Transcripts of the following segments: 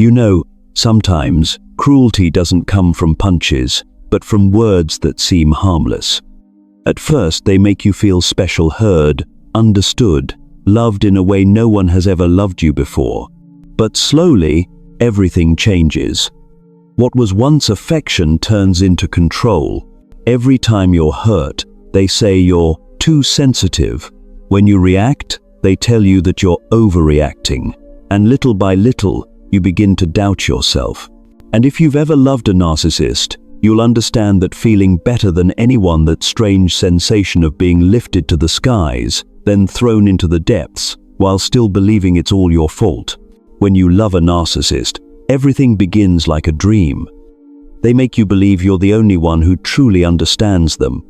You know, sometimes cruelty doesn't come from punches, but from words that seem harmless. At first, they make you feel special, heard, understood, loved in a way no one has ever loved you before. But slowly, everything changes. What was once affection turns into control. Every time you're hurt, they say you're too sensitive. When you react, they tell you that you're overreacting. And little by little, you begin to doubt yourself. And if you've ever loved a narcissist, you'll understand that feeling better than anyone, that strange sensation of being lifted to the skies, then thrown into the depths, while still believing it's all your fault. When you love a narcissist, everything begins like a dream. They make you believe you're the only one who truly understands them,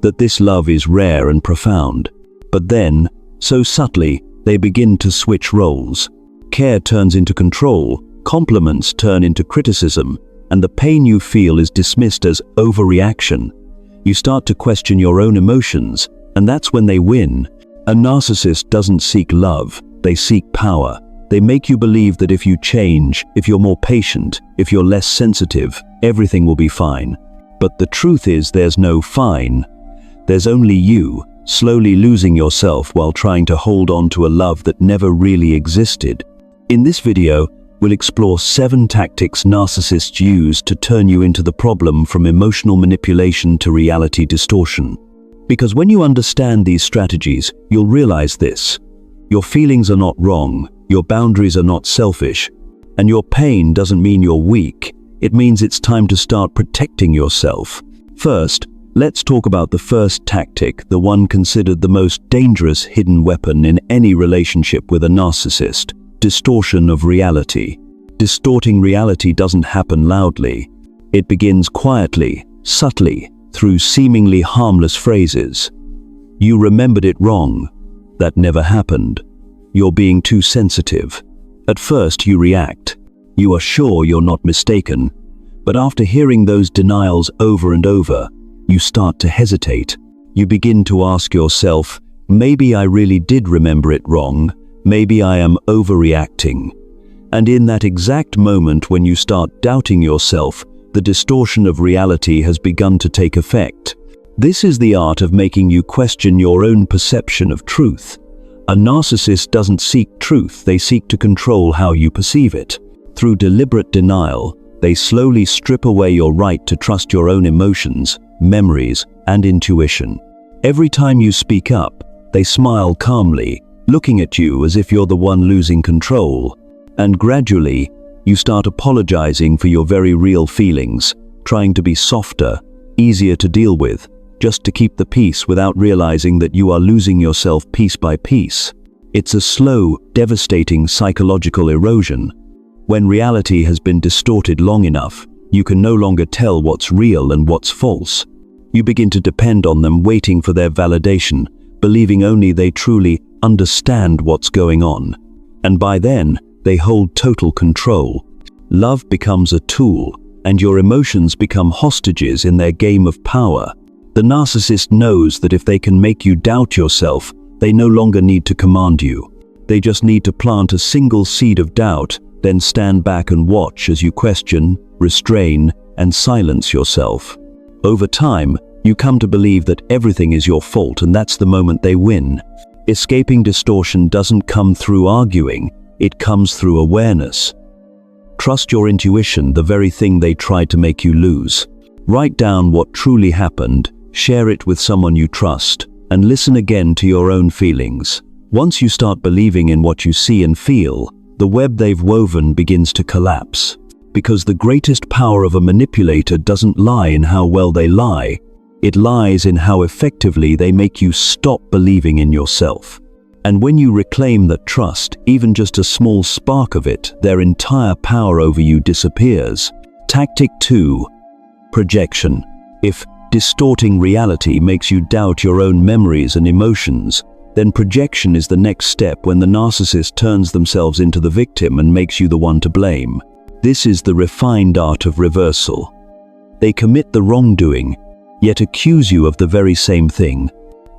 that this love is rare and profound. But then, so subtly, they begin to switch roles. Care turns into control, compliments turn into criticism, and the pain you feel is dismissed as overreaction. You start to question your own emotions, and that's when they win. A narcissist doesn't seek love, they seek power. They make you believe that if you change, if you're more patient, if you're less sensitive, everything will be fine. But the truth is, there's no fine. There's only you, slowly losing yourself while trying to hold on to a love that never really existed. In this video, we'll explore 7 tactics narcissists use to turn you into the problem, from emotional manipulation to reality distortion. Because when you understand these strategies, you'll realize this: your feelings are not wrong, your boundaries are not selfish, and your pain doesn't mean you're weak. It means it's time to start protecting yourself. First, let's talk about the first tactic, the one considered the most dangerous hidden weapon in any relationship with a narcissist: distortion of reality. Distorting reality doesn't happen loudly. It begins quietly, subtly, through seemingly harmless phrases. You remembered it wrong. That never happened. You're being too sensitive. At first you react. You are sure you're not mistaken. But after hearing those denials over and over, you start to hesitate. You begin to ask yourself, maybe I really did remember it wrong. Maybe I am overreacting. And in that exact moment when you start doubting yourself, the distortion of reality has begun to take effect. This is the art of making you question your own perception of truth. A narcissist doesn't seek truth, they seek to control how you perceive it. Through deliberate denial, they slowly strip away your right to trust your own emotions, memories, and intuition. Every time you speak up, they smile calmly, looking at you as if you're the one losing control. And gradually, you start apologizing for your very real feelings, trying to be softer, easier to deal with, just to keep the peace, without realizing that you are losing yourself piece by piece. It's a slow, devastating psychological erosion. When reality has been distorted long enough, you can no longer tell what's real and what's false. You begin to depend on them, waiting for their validation, believing only they truly understand what's going on. And by then, they hold total control. Love becomes a tool, and your emotions become hostages in their game of power. The narcissist knows that if they can make you doubt yourself, they no longer need to command you. They just need to plant a single seed of doubt, then stand back and watch as you question, restrain, and silence yourself. Over time, you come to believe that everything is your fault, and that's the moment they win. Escaping distortion doesn't come through arguing, it comes through awareness. Trust your intuition, the very thing they tried to make you lose. Write down what truly happened, share it with someone you trust, and listen again to your own feelings. Once you start believing in what you see and feel, the web they've woven begins to collapse. Because the greatest power of a manipulator doesn't lie in how well they lie, it lies in how effectively they make you stop believing in yourself. And when you reclaim that trust, even just a small spark of it, their entire power over you disappears. Tactic 2. Projection. If distorting reality makes you doubt your own memories and emotions, then projection is the next step, when the narcissist turns themselves into the victim and makes you the one to blame. This is the refined art of reversal. They commit the wrongdoing, yet accuse you of the very same thing.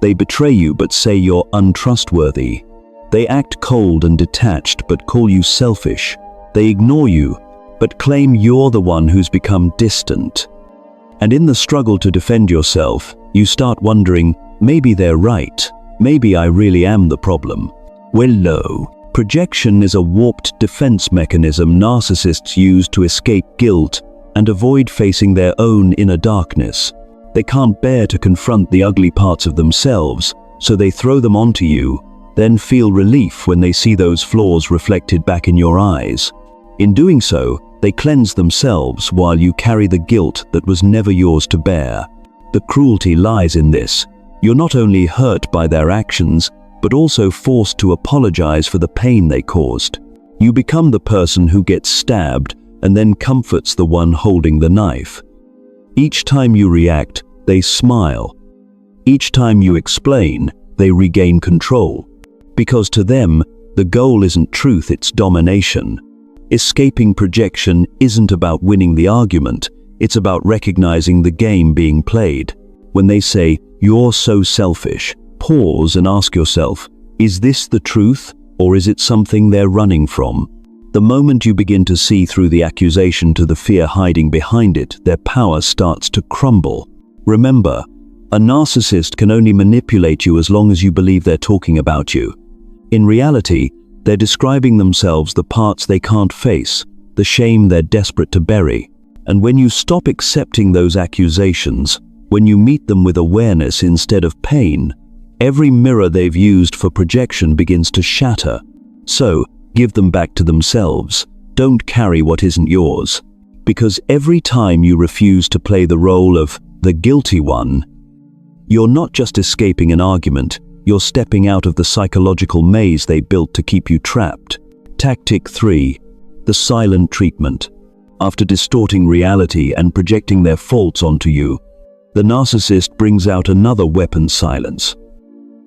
They betray you but say you're untrustworthy. They act cold and detached but call you selfish. They ignore you, but claim you're the one who's become distant. And in the struggle to defend yourself, you start wondering, maybe they're right. Maybe I really am the problem. Well, no. Projection is a warped defense mechanism narcissists use to escape guilt and avoid facing their own inner darkness. They can't bear to confront the ugly parts of themselves, so they throw them onto you, then feel relief when they see those flaws reflected back in your eyes. In doing so, they cleanse themselves while you carry the guilt that was never yours to bear. The cruelty lies in this. You're not only hurt by their actions, but also forced to apologize for the pain they caused. You become the person who gets stabbed and then comforts the one holding the knife. Each time you react, they smile. Each time you explain, they regain control. Because to them, the goal isn't truth, it's domination. Escaping projection isn't about winning the argument, it's about recognizing the game being played. When they say, "You're so selfish," pause and ask yourself, is this the truth, or is it something they're running from? The moment you begin to see through the accusation to the fear hiding behind it, their power starts to crumble. Remember, a narcissist can only manipulate you as long as you believe they're talking about you. In reality, they're describing themselves the parts they can't face, the shame they're desperate to bury. And when you stop accepting those accusations, when you meet them with awareness instead of pain, every mirror they've used for projection begins to shatter. So, give them back to themselves. Don't carry what isn't yours. Because every time you refuse to play the role of the guilty one, you're not just escaping an argument, you're stepping out of the psychological maze they built to keep you trapped. Tactic 3. The silent treatment. After distorting reality and projecting their faults onto you, the narcissist brings out another weapon: silence.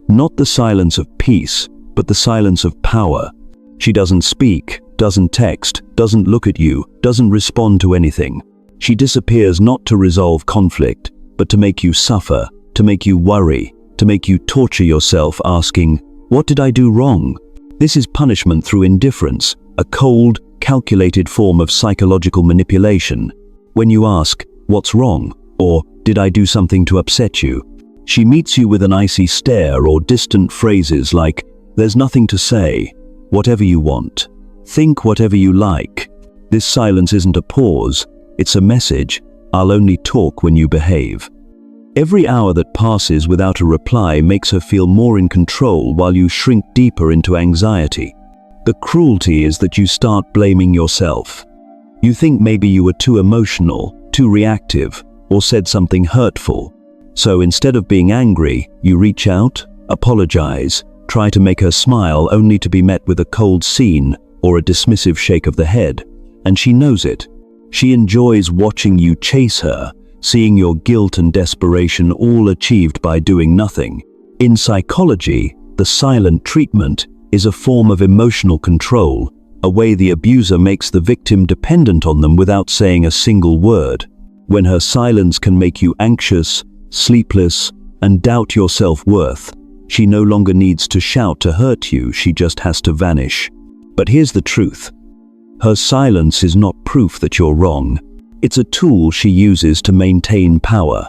Not the silence of peace, but the silence of power. She doesn't speak, doesn't text, doesn't look at you, doesn't respond to anything. She disappears not to resolve conflict, but to make you suffer, to make you worry, to make you torture yourself asking, "What did I do wrong?" This is punishment through indifference, a cold, calculated form of psychological manipulation. When you ask, "What's wrong?" or "Did I do something to upset you?" she meets you with an icy stare or distant phrases like, "There's nothing to say. Whatever you want. Think whatever you like." This silence isn't a pause, it's a message: "I'll only talk when you behave." Every hour that passes without a reply makes her feel more in control while you shrink deeper into anxiety. The cruelty is that you start blaming yourself. You think maybe you were too emotional, too reactive, or said something hurtful. So instead of being angry, you reach out, apologize, try to make her smile only to be met with a cold scene or a dismissive shake of the head. And she knows it. She enjoys watching you chase her, seeing your guilt and desperation all achieved by doing nothing. In psychology, the silent treatment is a form of emotional control, a way the abuser makes the victim dependent on them without saying a single word. When her silence can make you anxious, sleepless, and doubt your self-worth, she no longer needs to shout to hurt you, she just has to vanish. But here's the truth. Her silence is not proof that you're wrong. It's a tool she uses to maintain power.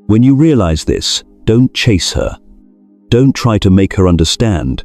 When you realize this, don't chase her. Don't try to make her understand.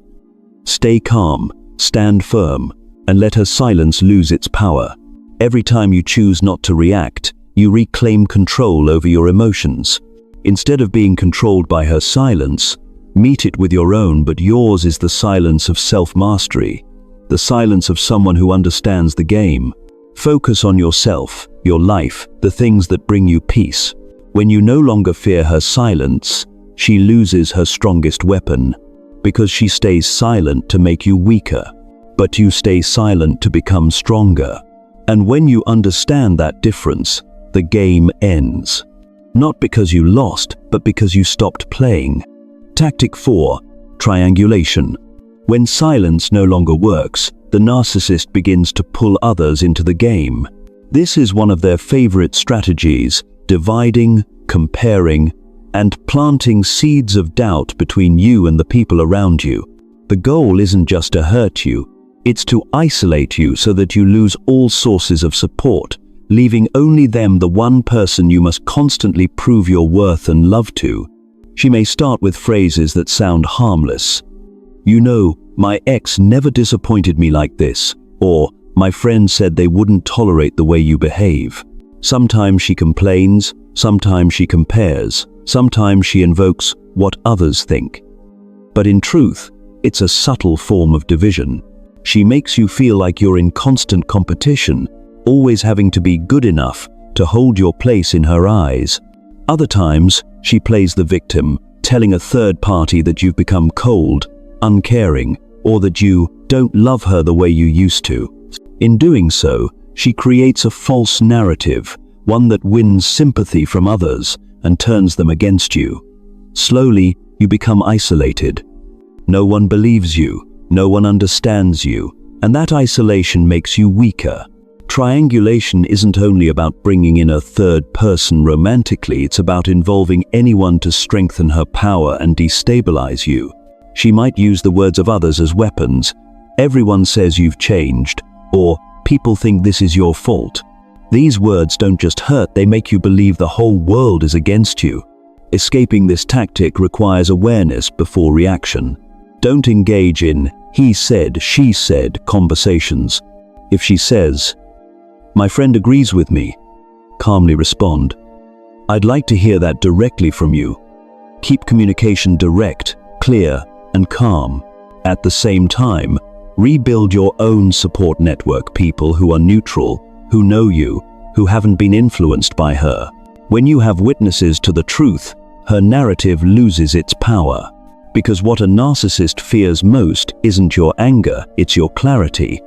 Stay calm, stand firm, and let her silence lose its power. Every time you choose not to react, you reclaim control over your emotions. Instead of being controlled by her silence, meet it with your own, but yours is the silence of self-mastery, the silence of someone who understands the game. Focus on yourself, your life, the things that bring you peace. When you no longer fear her silence, she loses her strongest weapon, because she stays silent to make you weaker, but you stay silent to become stronger. And when you understand that difference, the game ends. Not because you lost, but because you stopped playing. Tactic 4. Triangulation. When silence no longer works, the narcissist begins to pull others into the game. This is one of their favorite strategies: dividing, comparing, and planting seeds of doubt between you and the people around you. The goal isn't just to hurt you, It's to isolate you so that you lose all sources of support, leaving only them the one person you must constantly prove your worth and love to. She may start with phrases that sound harmless. You know, my ex never disappointed me like this, or my friend said they wouldn't tolerate the way you behave. Sometimes she complains, sometimes she compares, sometimes she invokes what others think. But in truth, it's a subtle form of division. She makes you feel like you're in constant competition, always having to be good enough to hold your place in her eyes. Other times, she plays the victim, telling a third party that you've become cold, uncaring, or that you don't love her the way you used to. In doing so, she creates a false narrative, one that wins sympathy from others and turns them against you. Slowly, you become isolated. No one believes you, no one understands you, and that isolation makes you weaker. Triangulation isn't only about bringing in a third person romantically, it's about involving anyone to strengthen her power and destabilize you. She might use the words of others as weapons. Everyone says you've changed, or people think this is your fault. These words don't just hurt, they make you believe the whole world is against you. Escaping this tactic requires awareness before reaction. Don't engage in he said, she said conversations. If she says, "My friend agrees with me," calmly respond, "I'd like to hear that directly from you." Keep communication direct, clear, and calm. At the same time, rebuild your own support network, people who are neutral, who know you, who haven't been influenced by her. When you have witnesses to the truth, her narrative loses its power. Because what a narcissist fears most isn't your anger, it's your clarity.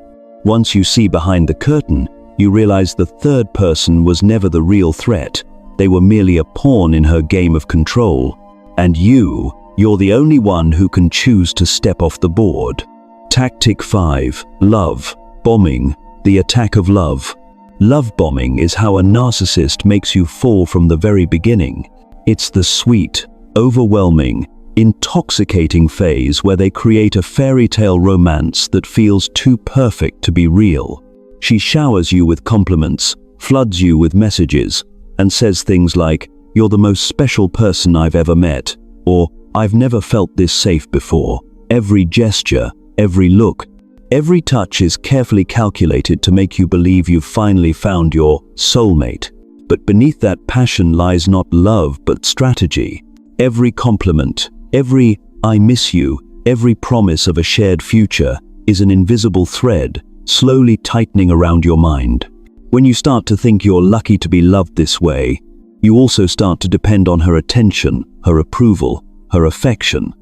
Once you see behind the curtain, you realize the third person was never the real threat. They were merely a pawn in her game of control. And you're the only one who can choose to step off the board. Tactic 5. Love bombing, the attack of love. Love bombing is how a narcissist makes you fall from the very beginning. It's the sweet, overwhelming, intoxicating phase where they create a fairy tale romance that feels too perfect to be real. She showers you with compliments, floods you with messages, and says things like, "You're the most special person I've ever met," or "I've never felt this safe before." Every gesture, every look, every touch is carefully calculated to make you believe you've finally found your soulmate. But beneath that passion lies not love but strategy. Every compliment, every "I miss you," every promise of a shared future is an invisible thread, slowly tightening around your mind. When you start to think you're lucky to be loved this way, you also start to depend on her attention, her approval, her affection.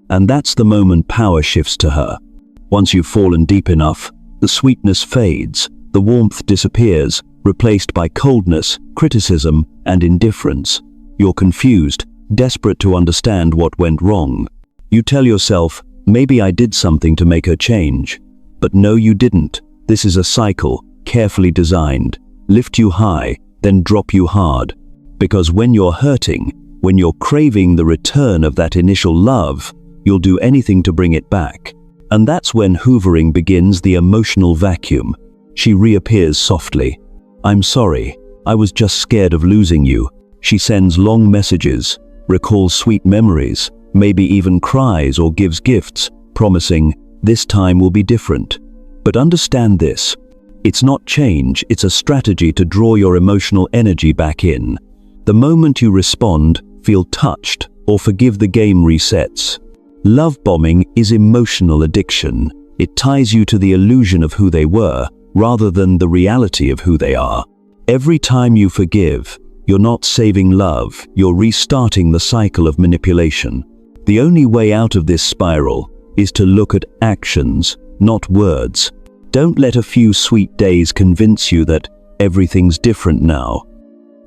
And that's the moment power shifts to her. Once you've fallen deep enough, the sweetness fades, the warmth disappears, replaced by coldness, criticism, and indifference. You're confused, desperate to understand what went wrong. You tell yourself, "Maybe I did something to make her change." But no, you didn't. This is a cycle, carefully designed. Lift you high, then drop you hard. Because when you're hurting, when you're craving the return of that initial love, you'll do anything to bring it back. And that's when hoovering begins, the emotional vacuum. She reappears softly. "I'm sorry, I was just scared of losing you." She sends long messages, recalls sweet memories, maybe even cries or gives gifts, promising, "This time will be different." But understand this, it's not change, it's a strategy to draw your emotional energy back in. The moment you respond, feel touched, or forgive, the game resets. Love bombing is emotional addiction. It ties you to the illusion of who they were, rather than the reality of who they are. Every time you forgive, you're not saving love, you're restarting the cycle of manipulation. The only way out of this spiral is to look at actions, not words. Don't let a few sweet days convince you that everything's different now.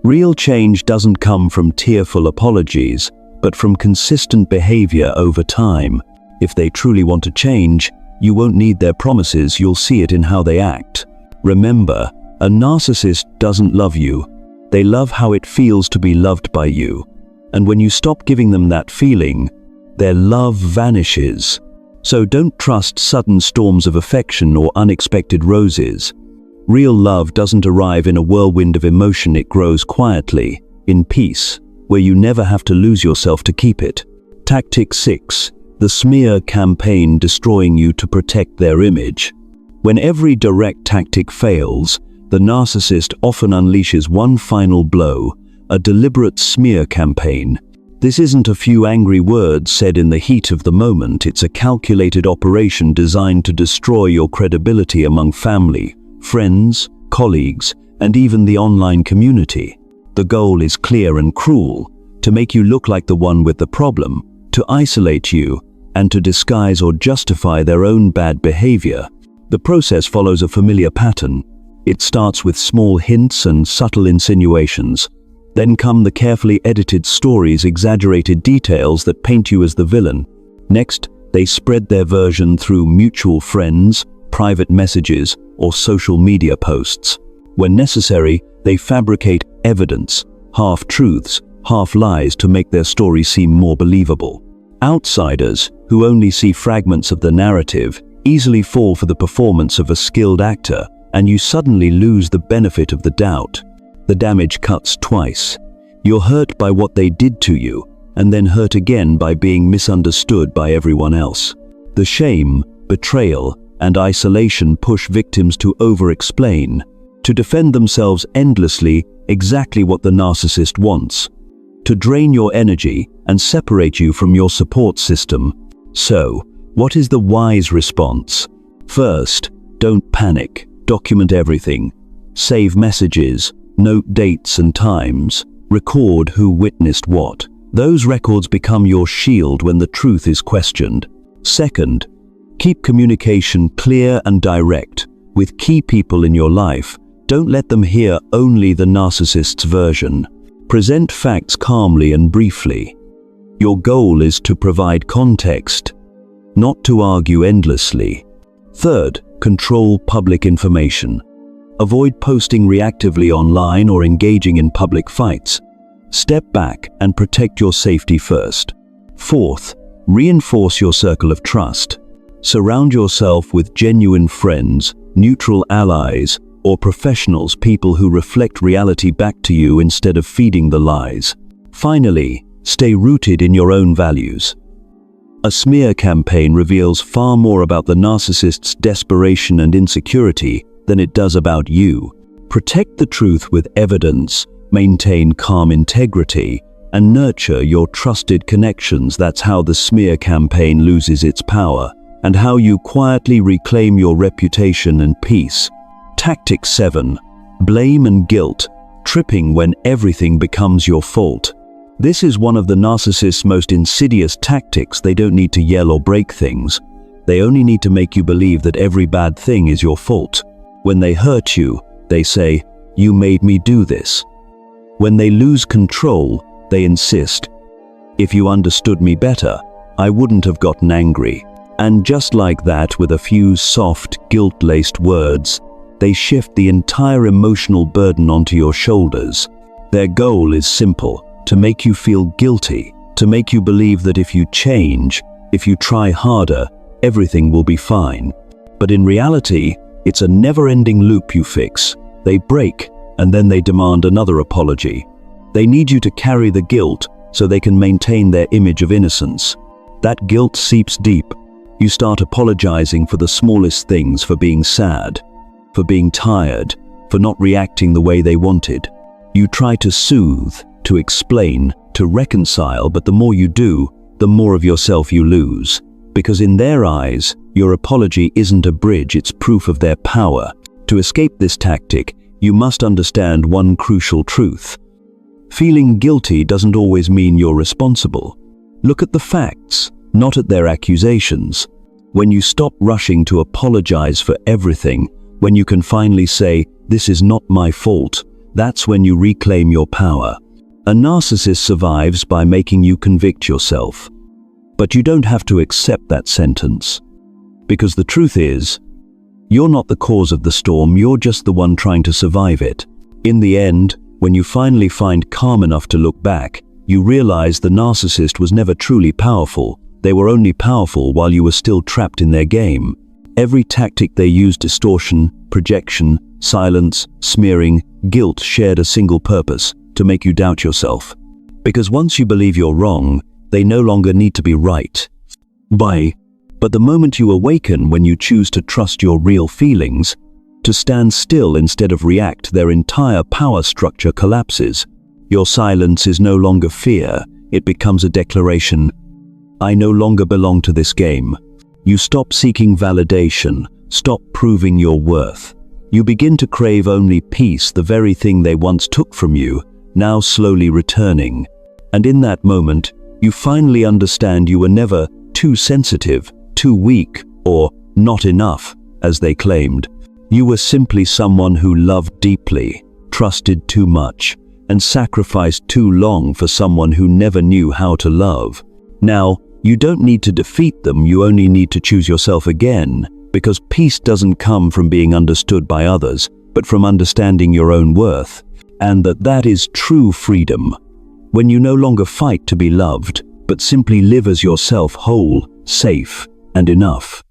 Real change doesn't come from tearful apologies, but from consistent behavior over time. If they truly want to change, you won't need their promises, you'll see it in how they act. Remember, a narcissist doesn't love you. They love how it feels to be loved by you. And when you stop giving them that feeling, their love vanishes. So don't trust sudden storms of affection or unexpected roses. Real love doesn't arrive in a whirlwind of emotion, it grows quietly, in peace, where you never have to lose yourself to keep it. Tactic 6. The smear campaign destroying you to protect their image. When every direct tactic fails, the narcissist often unleashes one final blow, a deliberate smear campaign. This isn't a few angry words said in the heat of the moment, it's a calculated operation designed to destroy your credibility among family, friends, colleagues, and even the online community. The goal is clear and cruel: to make you look like the one with the problem, to isolate you, and to disguise or justify their own bad behavior. The process follows a familiar pattern. It starts with small hints and subtle insinuations. Then come the carefully edited stories, exaggerated details that paint you as the villain. Next, they spread their version through mutual friends, private messages, or social media posts. When necessary, they fabricate evidence, half-truths, half-lies to make their story seem more believable. Outsiders, who only see fragments of the narrative, easily fall for the performance of a skilled actor, and you suddenly lose the benefit of the doubt. The damage cuts twice. You're hurt by what they did to you, and then hurt again by being misunderstood by everyone else. The shame, betrayal, and isolation push victims to over-explain, to defend themselves endlessly, exactly what the narcissist wants, to drain your energy and separate you from your support system. So, what is the wise response? First, don't panic. Document everything. Save messages. Note dates and times. Record who witnessed what. Those records become your shield when the truth is questioned. Second, keep communication clear and direct. With key people in your life, don't let them hear only the narcissist's version. Present facts calmly and briefly. Your goal is to provide context, not to argue endlessly. Third, control public information. Avoid posting reactively online or engaging in public fights. Step back and protect your safety first. Fourth, reinforce your circle of trust. Surround yourself with genuine friends, neutral allies, or professionals, people who reflect reality back to you instead of feeding the lies. Finally, stay rooted in your own values. A smear campaign reveals far more about the narcissist's desperation and insecurity than it does about you. Protect the truth with evidence, maintain calm integrity, and nurture your trusted connections. That's how the smear campaign loses its power, and how you quietly reclaim your reputation and peace. Tactic 7. Blame and guilt, tripping when everything becomes your fault. This is one of the narcissist's most insidious tactics. They don't need to yell or break things. They only need to make you believe that every bad thing is your fault. When they hurt you, they say, "You made me do this." When they lose control, they insist, "If you understood me better, I wouldn't have gotten angry." And just like that, with a few soft, guilt-laced words, they shift the entire emotional burden onto your shoulders. Their goal is simple: to make you feel guilty, to make you believe that if you change, if you try harder, everything will be fine. But in reality, it's a never-ending loop you fix. They break, and then they demand another apology. They need you to carry the guilt so they can maintain their image of innocence. That guilt seeps deep. You start apologizing for the smallest things, for being sad, for being tired, for not reacting the way they wanted. You try to soothe, to explain, to reconcile, but the more you do, the more of yourself you lose. Because in their eyes, your apology isn't a bridge, it's proof of their power. To escape this tactic, you must understand one crucial truth. Feeling guilty doesn't always mean you're responsible. Look at the facts, not at their accusations. When you stop rushing to apologize for everything, when you can finally say, "This is not my fault," that's when you reclaim your power. A narcissist survives by making you convict yourself. But you don't have to accept that sentence. Because the truth is, you're not the cause of the storm, you're just the one trying to survive it. In the end, when you finally find calm enough to look back, you realize the narcissist was never truly powerful. they were only powerful while you were still trapped in their game. Every tactic they used, distortion, projection, silence, smearing, guilt, shared a single purpose: to make you doubt yourself. Because once you believe you're wrong, they no longer need to be right. But the moment you awaken, when you choose to trust your real feelings, to stand still instead of react, their entire power structure collapses. Your silence is no longer fear, it becomes a declaration: I no longer belong to this game. You stop seeking validation, stop proving your worth. You begin to crave only peace, the very thing they once took from you, now slowly returning. And in that moment, you finally understand you were never too sensitive, too weak, or not enough, as they claimed. You were simply someone who loved deeply, trusted too much, and sacrificed too long for someone who never knew how to love. Now, you don't need to defeat them, you only need to choose yourself again, because peace doesn't come from being understood by others, but from understanding your own worth, and that is true freedom. When you no longer fight to be loved, but simply live as yourself, whole, safe, and enough.